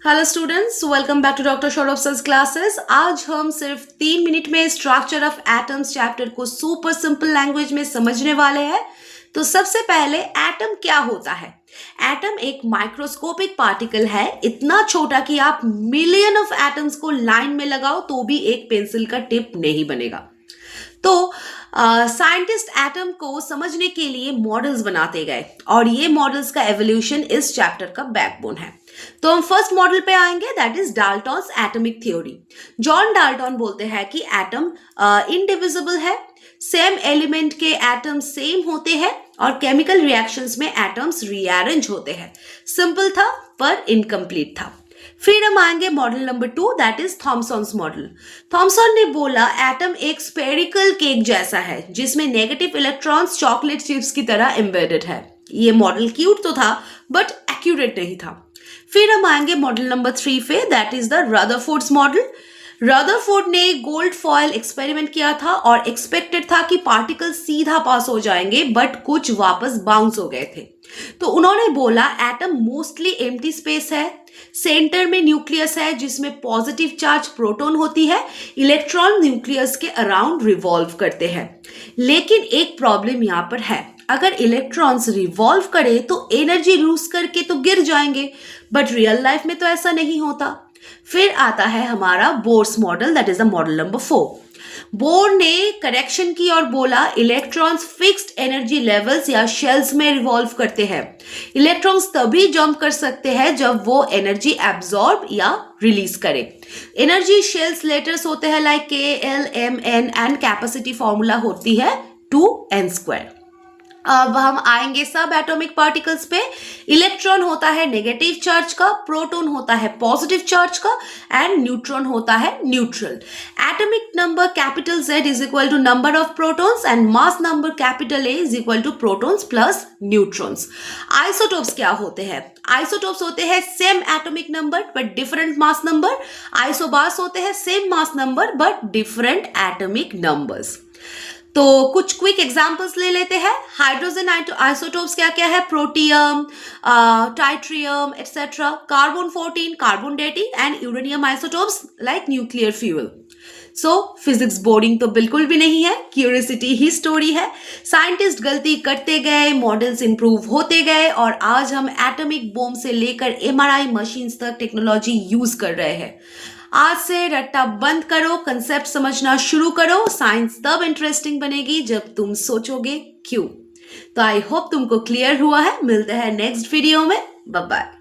Hello students, welcome back to doctor Saurabh sir classes. आज हम सिर्फ 3 मिनट में स्ट्रक्चर ऑफ एटम्स चैप्टर को सुपर सिंपल लैंग्वेज में समझने वाले हैं। तो सबसे पहले एटम क्या होता है? एटम एक माइक्रोस्कोपिक पार्टिकल है, इतना छोटा कि आप मिलियन ऑफ एटम्स को लाइन में लगाओ तो भी एक पेंसिल का टिप नहीं बनेगा। तो साइंटिस्ट एटम को समझने के लिए मॉडल्स बनाते गए और ये मॉडल्स का एवोल्यूशन इस चैप्टर का बैकबोन है। तो हम फर्स्ट मॉडल पे आएंगे, that is Dalton's atomic theory. John Dalton बोलते हैं कि एटम इनडिविजिबल है, सेम एलिमेंट के एटम सेम होते हैं और केमिकल रिएक्शंस में एटम्स रीअरेंज होते हैं। सिंपल था पर इनकम्प्लीट था। फिर हम आएंगे model number 2, that is Thomson's model. Thomson ने बोला एटम एक स्फेरिकल केक जैसा है जिसमें नेगेटिव इलेक्ट्रॉन्स चॉकलेट चिप्स की तरह एम्बेडेड है। ये मॉडल क्यूट तो था बट एक्यूरेट नहीं था। फिर हम आएंगे मॉडल नंबर 3 पे, that is the Rutherford's model. Rutherford ने गोल्ड फॉयल एक्सपेरिमेंट किया था और एक्सपेक्टेड था कि पार्टिकल सीधा पास हो जाएंगे बट कुछ वापस बाउंस हो गए थे। तो उन्होंने बोला एटम मोस्टली एम्प्टी स्पेस है, सेंटर में न्यूक्लियस है जिसमें पॉजिटिव चार्ज प्रोटॉन होती है, इलेक्ट्रॉन न्यूक्लियस के अराउंड रिवॉल्व करते हैं। लेकिन एक प्रॉब्लम यहाँ पर है, अगर इलेक्ट्रॉन्स रिवॉल्व करे तो एनर्जी लूज करके तो गिर जाएंगे, बट रियल लाइफ में तो ऐसा नहीं होता। फिर आता है हमारा Bohr's model, that is the model number 4। Bore ने करेक्शन की और बोला इलेक्ट्रॉन्स फिक्स्ड एनर्जी लेवल्स या शेल्स में रिवॉल्व करते हैं। इलेक्ट्रॉन्स तभी जंप कर सकते हैं जब वो एनर्जी एब्जॉर्ब या रिलीज करे। एनर्जी शेल्स लेटर्स होते हैं like K, L, M, N and capacity formula होती है 2n²। अब हम आएंगे सब एटॉमिक पार्टिकल्स पे। इलेक्ट्रॉन होता है नेगेटिव चार्ज का, प्रोटॉन होता है पॉजिटिव चार्ज का एंड न्यूट्रॉन होता है neutral. Atomic number capital Z is equal to number of protons and mass number capital A is equal to protons plus neutrons. Isotopes क्या होते हैं? आइसोटोप्स होते हैं same atomic number but different mass number. Isobars होते हैं same mass number but different atomic numbers. तो कुछ quick examples ले लेते हैं। हाइड्रोजन आइसोटोप्स क्या क्या है? Protium, tritium etcetera, carbon 14, carbon 18 and uranium isotopes like nuclear fuel. So physics boring तो बिल्कुल भी नहीं है, क्यूरियोसिटी ही स्टोरी है। साइंटिस्ट गलती करते गए, मॉडल्स इंप्रूव होते गए और आज हम एटॉमिक बॉम्ब से लेकर MRI मशीन्स तक टेक्नोलॉजी यूज कर रहे हैं। आज से रट्टा बंद करो, कंसेप्ट समझना शुरू करो। साइंस तब इंटरेस्टिंग बनेगी जब तुम सोचोगे क्यों। तो आई होप तुमको क्लियर हुआ है। मिलते हैं नेक्स्ट वीडियो में। Bye bye.